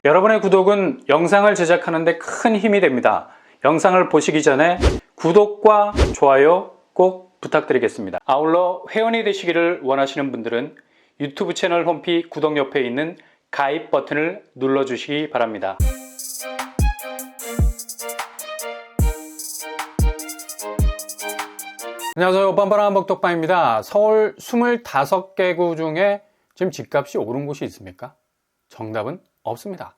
여러분의 구독은 영상을 제작하는 데 큰 힘이 됩니다. 영상을 보시기 전에 구독과 좋아요 꼭 부탁드리겠습니다. 아울러 회원이 되시기를 원하시는 분들은 유튜브 채널 홈피 구독 옆에 있는 가입 버튼을 눌러주시기 바랍니다. 안녕하세요. 뻔뻔한 복덕방입니다. 서울 25개구 중에 지금 집값이 오른 곳이 있습니까? 정답은 없습니다.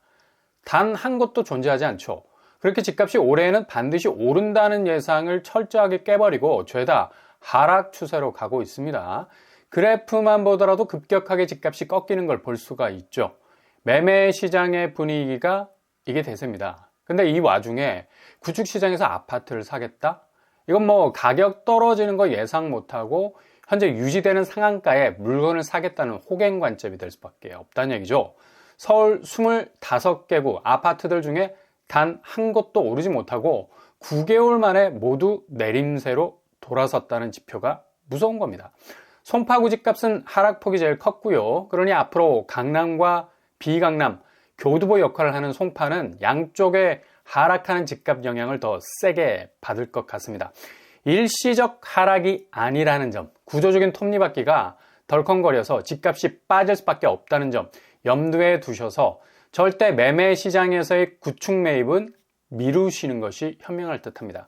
단 한 곳도 존재하지 않죠. 그렇게 집값이 올해에는 반드시 오른다는 예상을 철저하게 깨버리고 죄다 하락 추세로 가고 있습니다. 그래프만 보더라도 급격하게 집값이 꺾이는 걸 볼 수가 있죠. 매매 시장의 분위기가 이게 대세입니다. 근데 이 와중에 구축시장에서 아파트를 사겠다? 이건 뭐 가격 떨어지는 거 예상 못하고 현재 유지되는 상한가에 물건을 사겠다는 호갱 관점이 될 수밖에 없다는 얘기죠. 서울 25개구 아파트들 중에 단 한 곳도 오르지 못하고 9개월 만에 모두 내림세로 돌아섰다는 지표가 무서운 겁니다. 송파구 집값은 하락폭이 제일 컸고요. 그러니 앞으로 강남과 비강남, 교두보 역할을 하는 송파는 양쪽에 하락하는 집값 영향을 더 세게 받을 것 같습니다. 일시적 하락이 아니라는 점, 구조적인 톱니바퀴가 덜컹거려서 집값이 빠질 수밖에 없다는 점 염두에 두셔서 절대 매매 시장에서의 구축 매입은 미루시는 것이 현명할 듯합니다.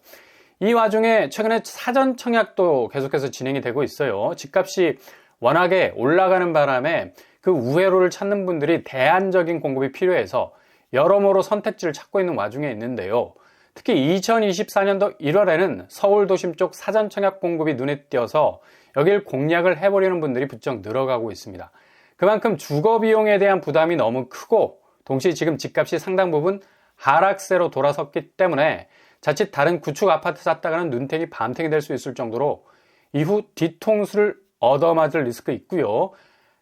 이 와중에 최근에 사전 청약도 계속해서 진행이 되고 있어요. 집값이 워낙에 올라가는 바람에 그 우회로를 찾는 분들이 대안적인 공급이 필요해서 여러모로 선택지를 찾고 있는 와중에 있는데요. 특히 2024년도 1월에는 서울 도심 쪽 사전 청약 공급이 눈에 띄어서 여길 공략을 해버리는 분들이 부쩍 늘어가고 있습니다. 그만큼 주거 비용에 대한 부담이 너무 크고 동시에 지금 집값이 상당 부분 하락세로 돌아섰기 때문에 자칫 다른 구축 아파트 샀다가는 눈탱이 밤탱이 될 수 있을 정도로 이후 뒤통수를 얻어맞을 리스크 있고요.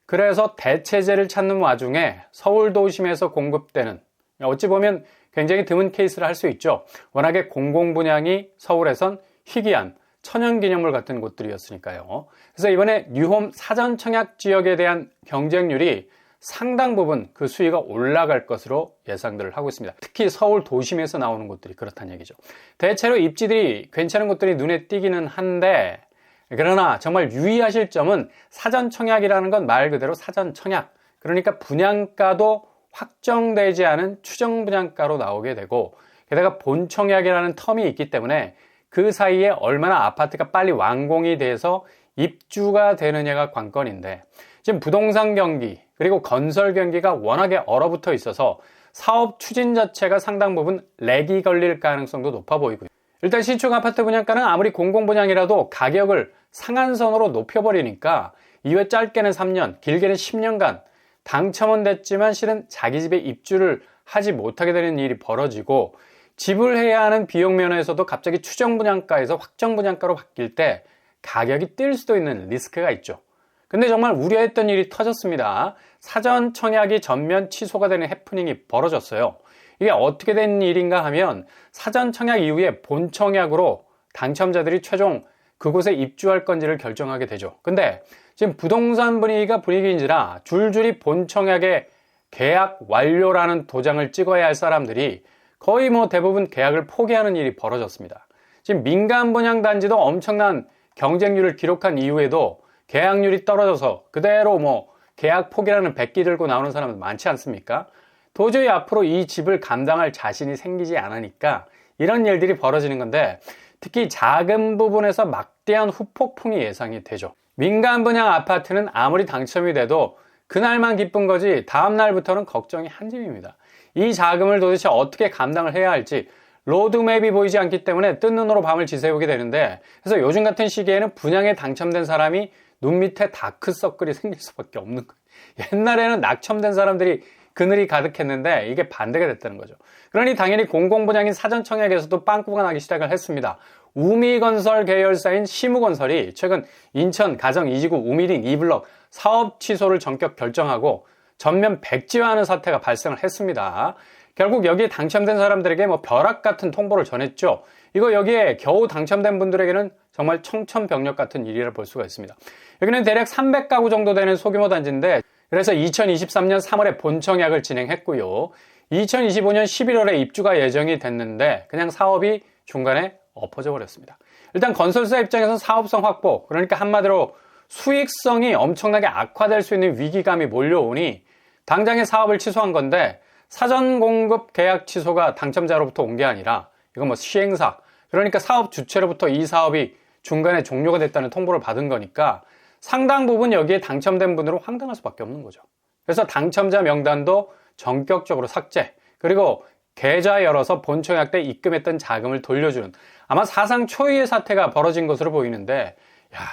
그래서 대체제를 찾는 와중에 서울 도심에서 공급되는 어찌 보면 굉장히 드문 케이스를 할 수 있죠. 워낙에 공공분양이 서울에선 희귀한 천연기념물 같은 곳들이었으니까요. 그래서 이번에 뉴홈 사전 청약 지역에 대한 경쟁률이 상당 부분 그 수위가 올라갈 것으로 예상들을 하고 있습니다. 특히 서울 도심에서 나오는 곳들이 그렇다는 얘기죠. 대체로 입지들이 괜찮은 곳들이 눈에 띄기는 한데 그러나 정말 유의하실 점은 사전 청약이라는 건 말 그대로 사전 청약. 그러니까 분양가도 확정되지 않은 추정 분양가로 나오게 되고 게다가 본 청약이라는 텀이 있기 때문에 그 사이에 얼마나 아파트가 빨리 완공이 돼서 입주가 되느냐가 관건인데 지금 부동산 경기 그리고 건설 경기가 워낙에 얼어붙어 있어서 사업 추진 자체가 상당 부분 렉이 걸릴 가능성도 높아 보이고요. 일단 신축 아파트 분양가는 아무리 공공분양이라도 가격을 상한선으로 높여버리니까 이후에 짧게는 3년, 길게는 10년간 당첨은 됐지만 실은 자기 집에 입주를 하지 못하게 되는 일이 벌어지고 지불해야 하는 비용 면에서도 갑자기 추정 분양가에서 확정 분양가로 바뀔 때 가격이 뛸 수도 있는 리스크가 있죠. 근데 정말 우려했던 일이 터졌습니다. 사전 청약이 전면 취소가 되는 해프닝이 벌어졌어요. 이게 어떻게 된 일인가 하면 사전 청약 이후에 본 청약으로 당첨자들이 최종 그곳에 입주할 건지를 결정하게 되죠. 근데 지금 부동산 분위기인지라 줄줄이 본 청약에 계약 완료라는 도장을 찍어야 할 사람들이 거의 대부분 계약을 포기하는 일이 벌어졌습니다. 지금 민간 분양 단지도 엄청난 경쟁률을 기록한 이후에도 계약률이 떨어져서 그대로 계약 포기라는 백기 들고 나오는 사람들 많지 않습니까? 도저히 앞으로 이 집을 감당할 자신이 생기지 않으니까 이런 일들이 벌어지는 건데 특히 작은 부분에서 막대한 후폭풍이 예상이 되죠. 민간 분양 아파트는 아무리 당첨이 돼도 그날만 기쁜 거지 다음 날부터는 걱정이 한짐입니다. 이 자금을 도대체 어떻게 감당을 해야 할지 로드맵이 보이지 않기 때문에 뜬 눈으로 밤을 지새우게 되는데 그래서 요즘 같은 시기에는 분양에 당첨된 사람이 눈 밑에 다크서클이 생길 수밖에 없는 거예요. 옛날에는 낙첨된 사람들이 그늘이 가득했는데 이게 반대가 됐다는 거죠. 그러니 당연히 공공분양인 사전청약에서도 빵꾸가 나기 시작을 했습니다. 우미건설 계열사인 시무건설이 최근 인천 가정 2지구 우미린 2블럭 사업 취소를 전격 결정하고 전면 백지화하는 사태가 발생을 했습니다. 결국 여기에 당첨된 사람들에게 벼락 같은 통보를 전했죠. 이거 여기에 겨우 당첨된 분들에게는 정말 청천벽력 같은 일이라 볼 수가 있습니다. 여기는 대략 300가구 정도 되는 소규모 단지인데 그래서 2023년 3월에 본청약을 진행했고요. 2025년 11월에 입주가 예정이 됐는데 그냥 사업이 중간에 엎어져 버렸습니다. 일단 건설사 입장에서 사업성 확보, 그러니까 한마디로 수익성이 엄청나게 악화될 수 있는 위기감이 몰려오니 당장의 사업을 취소한 건데, 사전 공급 계약 취소가 당첨자로부터 온 게 아니라 이건 뭐 시행사, 그러니까 사업 주체로부터 이 사업이 중간에 종료가 됐다는 통보를 받은 거니까 상당 부분 여기에 당첨된 분으로 황당할 수밖에 없는 거죠. 그래서 당첨자 명단도 전격적으로 삭제, 그리고 계좌 열어서 본청약 때 입금했던 자금을 돌려주는, 아마 사상 초유의 사태가 벌어진 것으로 보이는데,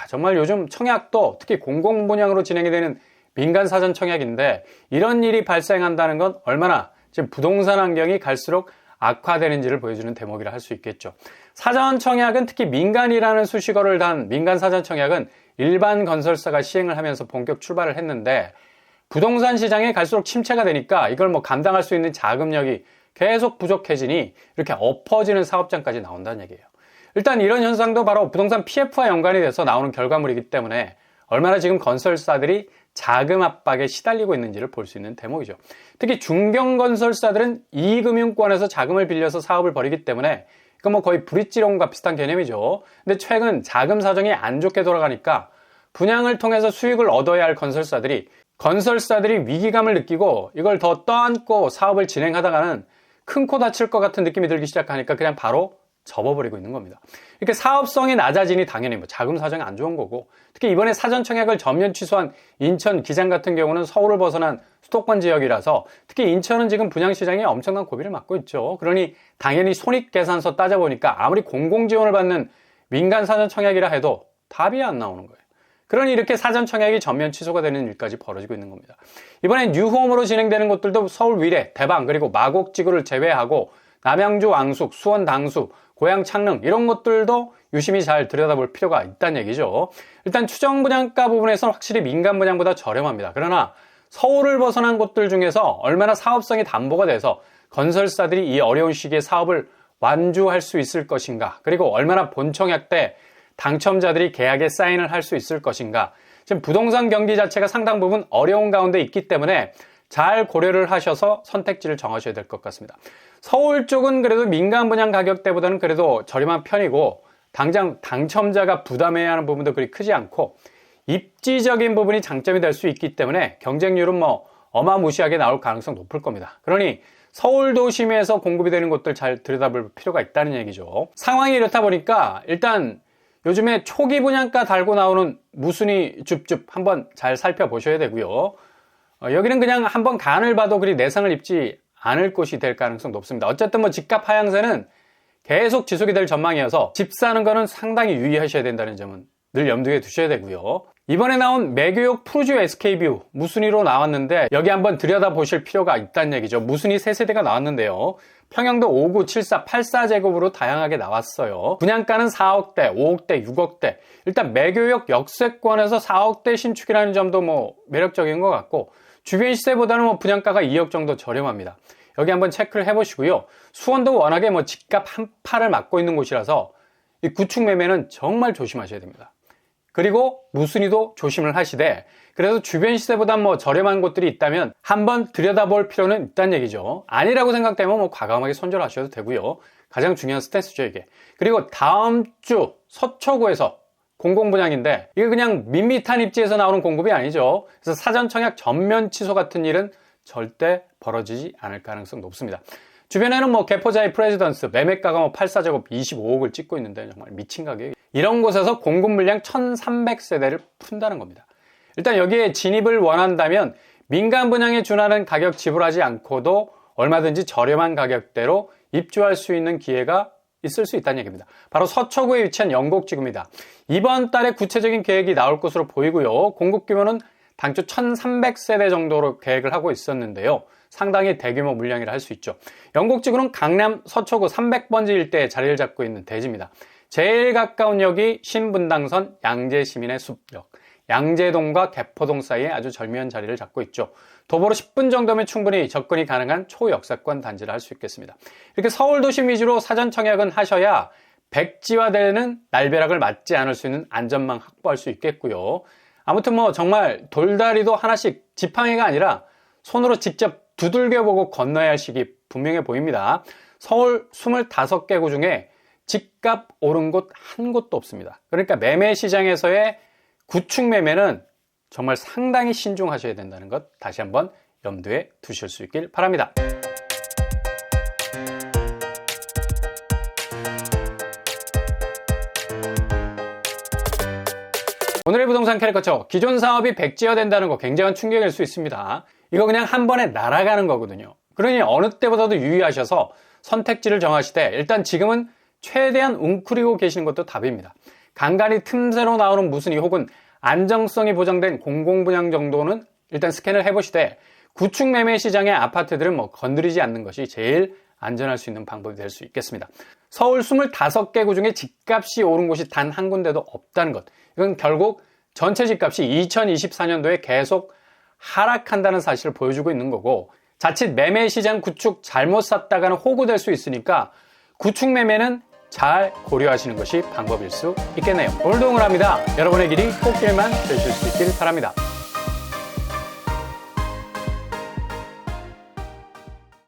정말 요즘 청약도 특히 공공분양으로 진행이 되는 민간 사전 청약인데 이런 일이 발생한다는 건 얼마나 지금 부동산 환경이 갈수록 악화되는지를 보여주는 대목이라 할 수 있겠죠. 사전 청약은, 특히 민간이라는 수식어를 단 민간 사전 청약은 일반 건설사가 시행을 하면서 본격 출발을 했는데, 부동산 시장에 갈수록 침체가 되니까 이걸 뭐 감당할 수 있는 자금력이 계속 부족해지니 이렇게 엎어지는 사업장까지 나온다는 얘기예요. 일단 이런 현상도 바로 부동산 PF와 연관이 돼서 나오는 결과물이기 때문에 얼마나 지금 건설사들이 자금 압박에 시달리고 있는지를 볼 수 있는 대목이죠. 특히 중견건설사들은 이금융권에서 자금을 빌려서 사업을 벌이기 때문에 이건 뭐 거의 브릿지론과 비슷한 개념이죠. 근데 최근 자금 사정이 안 좋게 돌아가니까 분양을 통해서 수익을 얻어야 할 건설사들이 위기감을 느끼고 이걸 더 떠안고 사업을 진행하다가는 큰 코 다칠 것 같은 느낌이 들기 시작하니까 그냥 바로 접어버리고 있는 겁니다. 이렇게 사업성이 낮아지니 당연히 뭐 자금 사정이 안 좋은 거고, 특히 이번에 사전 청약을 전면 취소한 인천 기장 같은 경우는 서울을 벗어난 수도권 지역이라서 특히 인천은 지금 분양시장에 엄청난 고비를 맞고 있죠. 그러니 당연히 손익계산서 따져보니까 아무리 공공지원을 받는 민간 사전 청약이라 해도 답이 안 나오는 거예요. 그러니 이렇게 사전 청약이 전면 취소가 되는 일까지 벌어지고 있는 겁니다. 이번엔 뉴홈으로 진행되는 곳들도 서울 위례, 대방, 그리고 마곡지구를 제외하고 남양주 왕숙, 수원 당수, 고양 창릉 이런 것들도 유심히 잘 들여다볼 필요가 있다는 얘기죠. 일단 추정 분양가 부분에서는 확실히 민간 분양보다 저렴합니다. 그러나 서울을 벗어난 곳들 중에서 얼마나 사업성이 담보가 돼서 건설사들이 이 어려운 시기에 사업을 완주할 수 있을 것인가, 그리고 얼마나 본청약 때 당첨자들이 계약에 사인을 할 수 있을 것인가, 지금 부동산 경기 자체가 상당 부분 어려운 가운데 있기 때문에 잘 고려를 하셔서 선택지를 정하셔야 될 것 같습니다. 서울 쪽은 그래도 민간 분양 가격대보다는 그래도 저렴한 편이고, 당장 당첨자가 부담해야 하는 부분도 그리 크지 않고 입지적인 부분이 장점이 될 수 있기 때문에 경쟁률은 뭐 어마무시하게 나올 가능성 높을 겁니다. 그러니 서울 도심에서 공급이 되는 곳들 잘 들여다볼 필요가 있다는 얘기죠. 상황이 이렇다 보니까 일단 요즘에 초기 분양가 달고 나오는 무순위 줍줍 한번 잘 살펴보셔야 되고요. 여기는 그냥 한번 간을 봐도 그리 내상을 입지 않을 곳이 될 가능성 높습니다. 어쨌든 뭐 집값 하향세는 계속 지속이 될 전망이어서 집 사는 거는 상당히 유의하셔야 된다는 점은 늘 염두에 두셔야 되고요. 이번에 나온 매교역 푸르지오 SK뷰 무순위로 나왔는데 여기 한번 들여다보실 필요가 있다는 얘기죠. 무순위 3세대가 나왔는데요. 평형도 5구, 74, 84제곱으로 다양하게 나왔어요. 분양가는 4억대, 5억대, 6억대. 일단 매교역 역세권에서 4억대 신축이라는 점도 뭐 매력적인 것 같고, 주변 시세보다는 뭐 분양가가 2억 정도 저렴합니다. 여기 한번 체크를 해보시고요. 수원도 워낙에 뭐 집값 한파를 맞고 있는 곳이라서 이 구축 매매는 정말 조심하셔야 됩니다. 그리고 무순위도 조심을 하시되, 그래서 주변 시세보다 뭐 저렴한 곳들이 있다면 한번 들여다볼 필요는 있다는 얘기죠. 아니라고 생각되면 뭐 과감하게 손절하셔도 되고요. 가장 중요한 스탠스죠, 이게. 그리고 다음 주 서초구에서 공공분양인데 이게 그냥 밋밋한 입지에서 나오는 공급이 아니죠. 그래서 사전 청약 전면 취소 같은 일은 절대 벌어지지 않을 가능성 높습니다. 주변에는 뭐 개포자의 프레지던스 매매가가 뭐 84제곱 25억을 찍고 있는데 정말 미친 가격이, 이런 곳에서 공급 물량 1300세대를 푼다는 겁니다. 일단 여기에 진입을 원한다면 민간 분양에 준하는 가격 지불하지 않고도 얼마든지 저렴한 가격대로 입주할 수 있는 기회가 있을 수 있다는 얘기입니다. 바로 서초구에 위치한 영곡지구입니다. 이번 달에 구체적인 계획이 나올 것으로 보이고요. 공급 규모는 당초 1300세대 정도로 계획을 하고 있었는데요. 상당히 대규모 물량이라 할 수 있죠. 영곡지구는 강남 서초구 300번지 일대에 자리를 잡고 있는 대지입니다. 제일 가까운 역이 신분당선 양재시민의 숲역, 양재동과 개포동 사이에 아주 절묘한 자리를 잡고 있죠. 도보로 10분 정도면 충분히 접근이 가능한 초역세권 단지를 할 수 있겠습니다. 이렇게 서울 도심 위주로 사전 청약은 하셔야 백지화되는 날벼락을 맞지 않을 수 있는 안전망 확보할 수 있겠고요. 아무튼 뭐 정말 돌다리도 하나씩 지팡이가 아니라 손으로 직접 두들겨보고 건너야 할 시기 분명해 보입니다. 서울 25개 구 중에 집값 오른 곳 한 곳도 없습니다. 그러니까 매매 시장에서의 구축 매매는 정말 상당히 신중하셔야 된다는 것 다시 한번 염두에 두실 수 있길 바랍니다. 오늘의 부동산 캐릭터처, 기존 사업이 백지화된다는 거 굉장한 충격일 수 있습니다. 이거 그냥 한 번에 날아가는 거거든요. 그러니 어느 때보다도 유의하셔서 선택지를 정하시되 일단 지금은 최대한 웅크리고 계시는 것도 답입니다. 간간히 틈새로 나오는 무순위 혹은 안정성이 보장된 공공분양 정도는 일단 스캔을 해보시되 구축 매매 시장의 아파트들은 뭐 건드리지 않는 것이 제일 안전할 수 있는 방법이 될 수 있겠습니다. 서울 25개 구 중에 집값이 오른 곳이 단 한 군데도 없다는 것. 이건 결국 전체 집값이 2024년도에 계속 하락한다는 사실을 보여주고 있는 거고, 자칫 매매 시장 구축 잘못 샀다가는 호구될 수 있으니까 구축 매매는 잘 고려하시는 것이 방법일 수 있겠네요. 오늘도 응원합니다. 여러분의 길이 꽃길만 되실 수 있길 바랍니다.